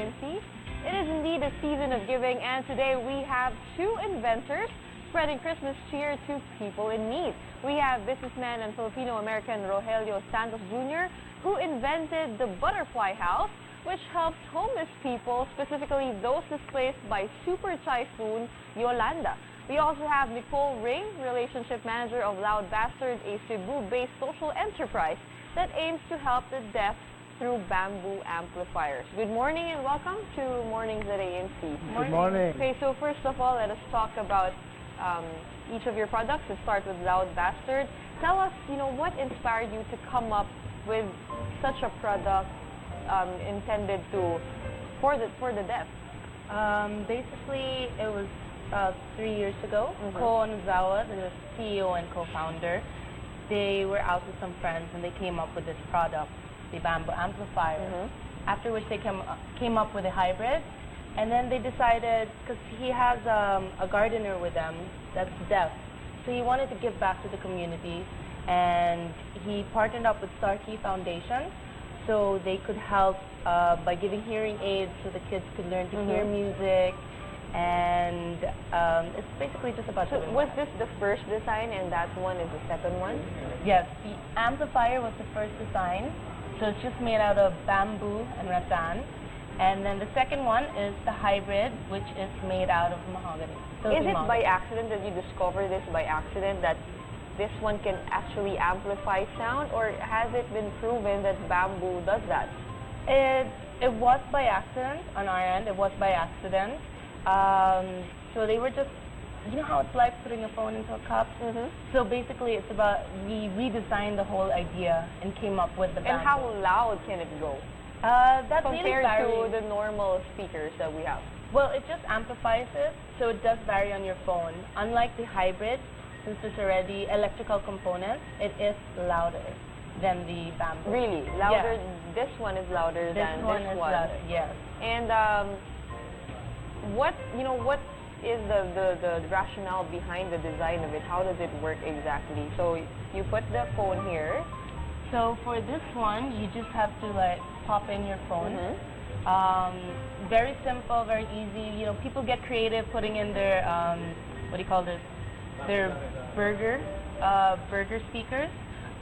ANC. It is indeed a season of giving, and today we have two inventors spreading Christmas cheer to people in need. We have businessman and Filipino-American Rogelio Santos Jr., who invented the butterfly house, which helps homeless people, specifically those displaced by Super Typhoon Yolanda. We also have Nicole Ring, relationship manager of Loudbasstard, a Cebu-based social enterprise that aims to help the deaf through bamboo amplifiers. Good morning and welcome to Mornings at ANC. Good morning. Okay, so first of all, let us talk about each of your products. Let's start with Loudbasstard. Tell us, what inspired you to come up with such a product intended for the deaf? Basically, it was 3 years ago. Ko Onozawa, the CEO and co-founder, they were out with some friends and they came up with this product, the bamboo amplifier. After which they came up with a hybrid, and then they decided, because he has a gardener with them that's deaf, so he wanted to give back to the community, and he partnered up with Starkey Foundation so they could help by giving hearing aids so the kids could learn to hear music, and it's basically just about So was this the first design and that one is the second one? Yes, the amplifier was the first design, so it's just made out of bamboo and rattan. And then the second one is the hybrid, which is made out of mahogany. Is it by accident that you discovered this by accident, that this one can actually amplify sound, or has it been proven that bamboo does that? It was by accident on our end. It was by accident. So they were just, you know how it's like putting a phone into a cup? So basically it's about, we redesigned the whole idea and came up with the bamboo. And how loud can it go? That compared really to the normal speakers that we have? Well, it just amplifies it, so it does vary on your phone. Unlike the hybrid, since there's already electrical components, it is louder than the bamboo. Really? Louder? Yeah. This one is louder than this one? This one is louder, yes. And what is the rationale behind the design of it? How does it work exactly? So you put the phone here. So for this one, you just have to pop in your phone. Very simple, very easy. People get creative putting in their what do you call this? Their burger speakers.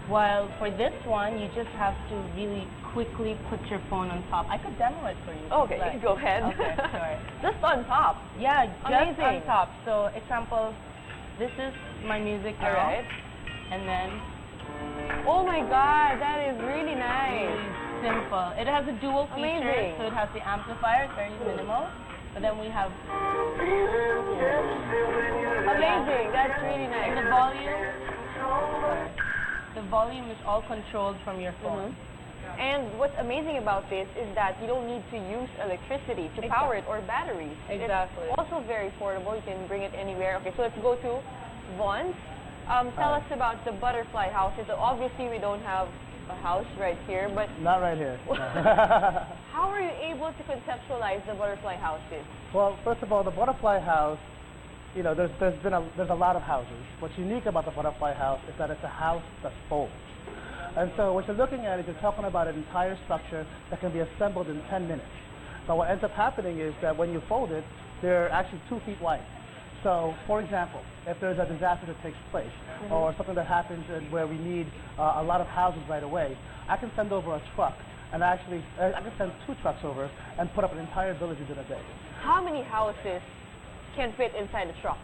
While for this one, you just have to really quickly put your phone on top. I could demo it for you. Okay, go ahead. Okay, sorry. Just on top? Yeah, just amazing. On top. So example, this is my music now. Alright. And then, oh my God, that is really nice. Really simple. It has a dual feature, amazing. so it has the amplifier, it's very minimal. But then we have amazing. That's really nice. And the volume is all controlled from your phone. And what's amazing about this is that you don't need to use electricity to power it or batteries. Exactly. It's also very portable. You can bring it anywhere. Okay, so let's go to Vaughn's. Tell us about the butterfly houses. Obviously, we don't have a house right here, but Not right here. how are you able to conceptualize the butterfly houses? Well, first of all, the butterfly house, there's a lot of houses. What's unique about the butterfly house is that it's a house that folds. And so what you're looking at is you're talking about an entire structure that can be assembled in 10 minutes. But what ends up happening is that when you fold it, they're actually 2 feet wide. So, for example, if there's a disaster that takes place or something that happens where we need a lot of houses right away, I can send over a truck, and I can send 2 trucks over and put up an entire village within a day. How many houses can fit inside a truck?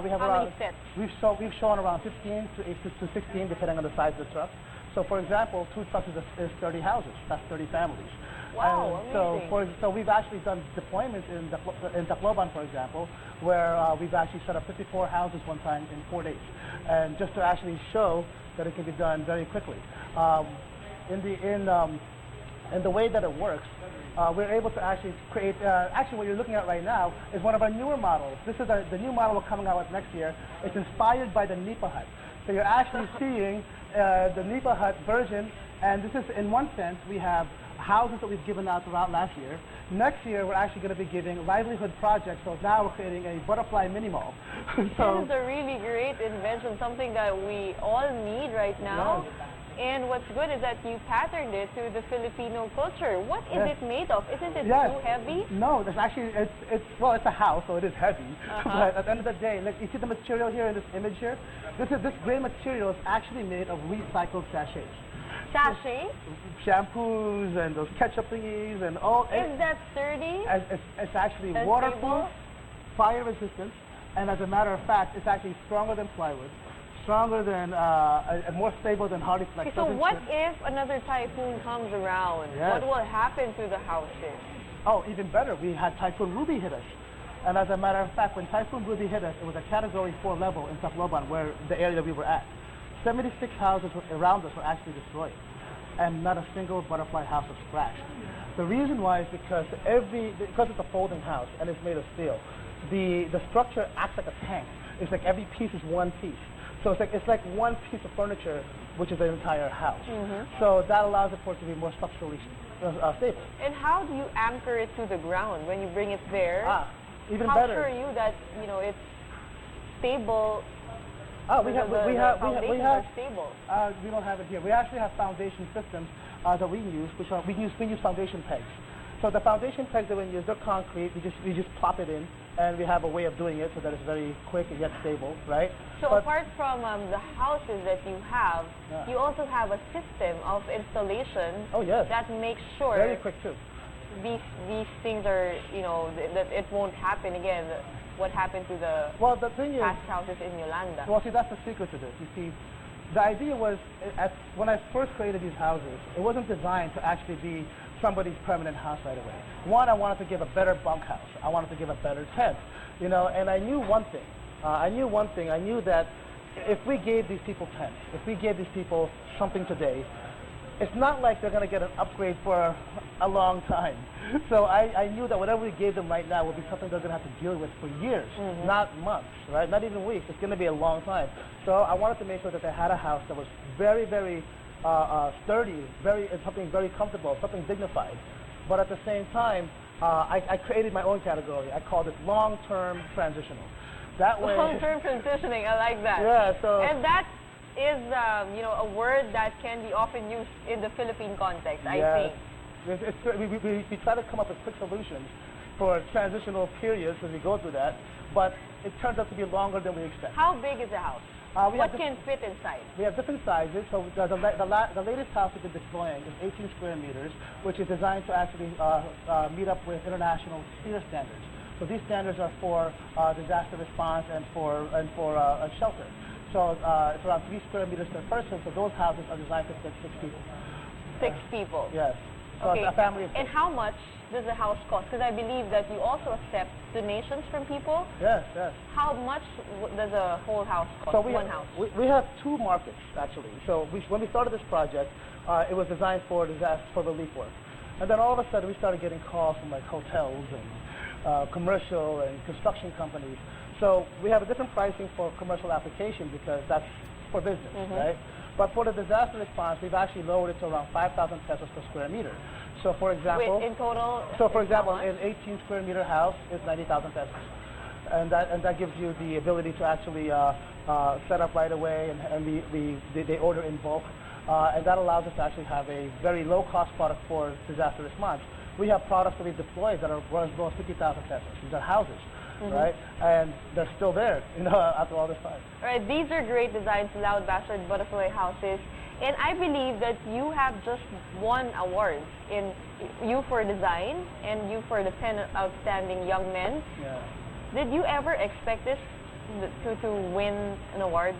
We have How many sets? We've shown around 15 to 16, depending on the size of the truck. So, for example, 2 trucks is 30 houses. That's 30 families. Wow, amazing. So we've actually done deployments in Tacloban, for example, where we've actually set up 54 houses one time in 4 days, and just to actually show that it can be done very quickly. In the way that it works, we're able to actually create. Actually, what you're looking at right now is one of our newer models. This is the new model we're coming out with next year. It's inspired by the Nipa hut. So you're actually seeing the Nipa hut version, and this is, in one sense, we have houses that we've given out throughout last year. Next year, we're actually going to be giving livelihood projects, so now we're creating a butterfly mini mall. So, this is a really great invention, something that we all need right now. And what's good is that you patterned it to the Filipino culture. What is Yes. it made of? Isn't it Yes. too heavy? No, it's actually, well, it's a house, so it is heavy. Uh-huh. But at the end of the day, like, you see the material here in this image here? This gray material is actually made of recycled sachets. Sachet? Shampoos and those ketchup thingies and all. Is that sturdy? It's actually And waterproof, stable? fire resistant, and as a matter of fact, it's actually stronger than plywood, stronger than, and more stable than hardy. Like Okay, so something what stripped. if another typhoon comes around? Yes. What will happen to the houses? Oh, even better, we had Typhoon Ruby hit us. And as a matter of fact, when Typhoon Ruby hit us, it was a Category 4 level in Tacloban, where the area that we were at. 76 houses around us were actually destroyed, and not a single butterfly house was scratched. The reason why is because it's a folding house and it's made of steel. The structure acts like a tank. It's like every piece is one piece. So it's like one piece of furniture, which is the entire house. So that allows it for it to be more structurally stable. And how do you anchor it to the ground when you bring it there? Even how better. sure are you that it's stable? We the foundations are stable. We don't have it here. We actually have foundation systems that we use, we use foundation pegs. So the foundation pegs that we use, they're concrete. We just plop it in, and we have a way of doing it so that it's very quick and yet stable, right? So apart from the houses that you have, you also have a system of installation that makes sure very quick too. These things are, that it won't happen again. What happened to the past houses in Yolanda? Well, see, that's the secret to this. You see, the idea was, when I first created these houses, it wasn't designed to actually be somebody's permanent house right away. One, I wanted to give a better bunkhouse. I wanted to give a better tent, and I knew one thing. I knew that if we gave these people tents, if we gave these people something today, it's not like they're going to get an upgrade for a long time. So I knew that whatever we gave them right now would be something they're going to have to deal with for years, not months, right? Not even weeks. It's going to be a long time. So I wanted to make sure that they had a house that was very, very sturdy, something very comfortable, something dignified. But at the same time, I created my own category. I called it long-term transitional. That way, long-term transitioning, I like that. Yeah. So. And that is, a word that can be often used in the Philippine context, I think. We try to come up with quick solutions for transitional periods as we go through that, but it turns out to be longer than we expect. How big is the house? What can fit inside? We have different sizes. So the latest house we've been deploying is 18 square meters, which is designed to actually meet up with international SEER standards. So these standards are for disaster response and for a shelter. So it's around 3 square meters per person. So those houses are designed to fit 6 people. 6 people. Yes. So okay. A family of 6. And how much does the house cost? Because I believe that you also accept donations from people. Yes. How much does a whole house cost? So one house. We have 2 markets actually. So when we started this project, it was designed for relief work, and then all of a sudden we started getting calls from like hotels and commercial and construction companies. So we have a different pricing for commercial application because that's for business, right? But for the disaster response, we've actually lowered it to around 5,000 pesos per square meter. So for example, in total. So for example, an 18 square meter house is 90,000 pesos, and that gives you the ability to actually set up right away, and they order in bulk, and that allows us to actually have a very low cost product for disaster response. We have products that we deploy that are as low as 50,000 pesos. These are houses. Right, and they're still there, after all this time. All right, these are great designs, Loudbasstard butterfly houses, and I believe that you have just won awards in you for design and you for the 10 outstanding young men. Yeah. Did you ever expect this to win an award?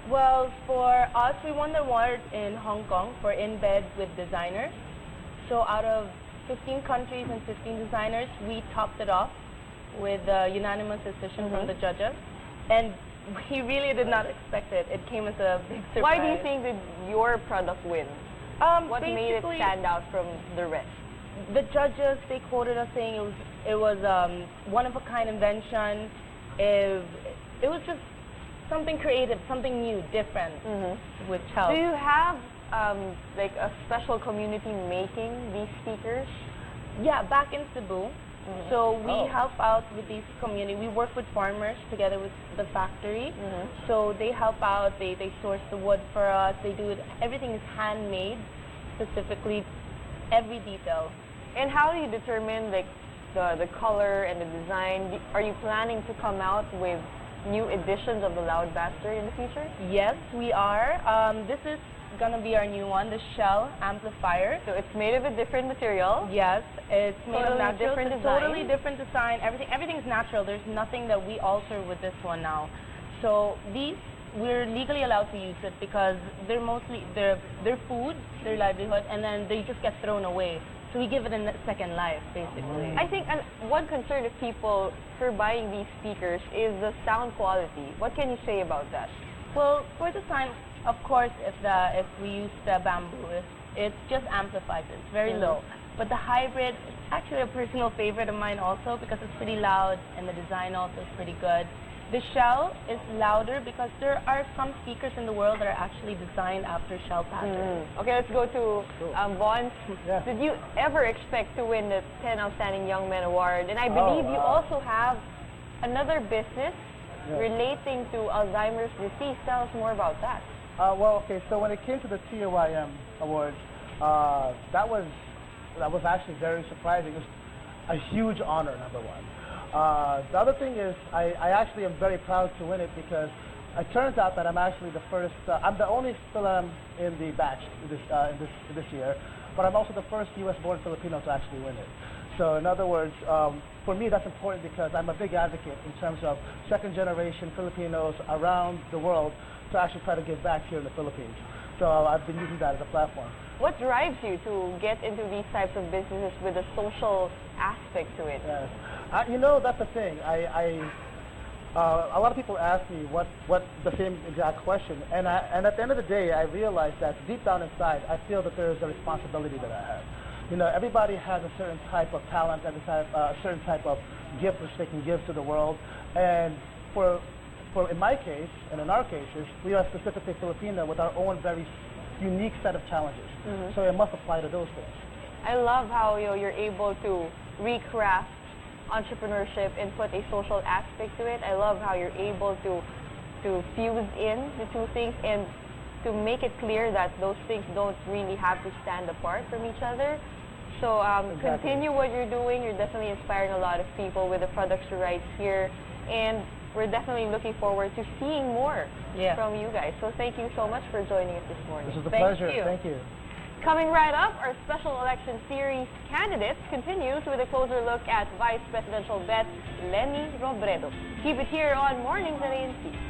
Well, for us, we won the award in Hong Kong for In Bed with Designers. So out of 15 countries and 15 designers, we topped it off with a unanimous decision from the judges, and we really did not expect it. It came as a big surprise. Why do you think that your product wins? What made it stand out from the rest? The judges, they quoted us saying it was one-of-a-kind invention. It was just something creative, something new, different, which helped. Do you have like a special community making these speakers? Yeah, back in Cebu, So we help out with these community. We work with farmers together with the factory. So they help out. They source the wood for us. They do it. Everything is handmade, specifically every detail. And how do you determine like the color and the design? Are you planning to come out with new editions of the Loudbasstard in the future? Yes, we are. This is gonna be our new one, the shell amplifier. So it's made of a different material. Yes, it's made of Totally natural. different It's design. totally different design. Everything is natural. There's nothing that we alter with this one now. So these, we're legally allowed to use it because they're mostly their food, their livelihood, and then they just get thrown away. So we give it a second life, basically. I think one concern of people for buying these speakers is the sound quality. What can you say about that? Well, for the sound, of course, if we use the bamboo, it just amplifies it. It's very low. But the hybrid is actually a personal favorite of mine also because it's pretty loud and the design also is pretty good. The shell is louder because there are some speakers in the world that are actually designed after shell patterns. Okay, let's go to Vaughn. Yeah. Did you ever expect to win the 10 Outstanding Young Men Award? And I believe you also have another business relating to Alzheimer's disease. Tell us more about that. Well, okay, so when it came to the TOYM Awards, that was actually very surprising. It was a huge honor, number one. The other thing is, I actually am very proud to win it because it turns out that I'm actually the first, I'm the only film in the batch this year, but I'm also the first U.S.-born Filipino to actually win it. So in other words, for me that's important because I'm a big advocate in terms of second-generation Filipinos around the world to actually try to give back here in the Philippines. So I've been using that as a platform. What drives you to get into these types of businesses with a social aspect to it? Yes. You know, that's the thing. A lot of people ask me what the same exact question, and at the end of the day, I realize that deep down inside, I feel that there is a responsibility that I have. You know, everybody has a certain type of talent, a certain type of gift which they can give to the world, and for in my case, and in our cases, we are specifically Filipino with our own very unique set of challenges. So it must apply to those things. I love how you're able to recraft entrepreneurship and put a social aspect to it. I love how you're able to fuse in the two things and to make it clear that those things don't really have to stand apart from each other. So continue what you're doing. You're definitely inspiring a lot of people with the products you write here, and we're definitely looking forward to seeing more from you guys. So thank you so much for joining us this morning. This was a pleasure. Thank you. Coming right up, our special election series Candidates continues with a closer look at Vice Presidential bet Lenny Robredo. Keep it here on Mornings at ANC.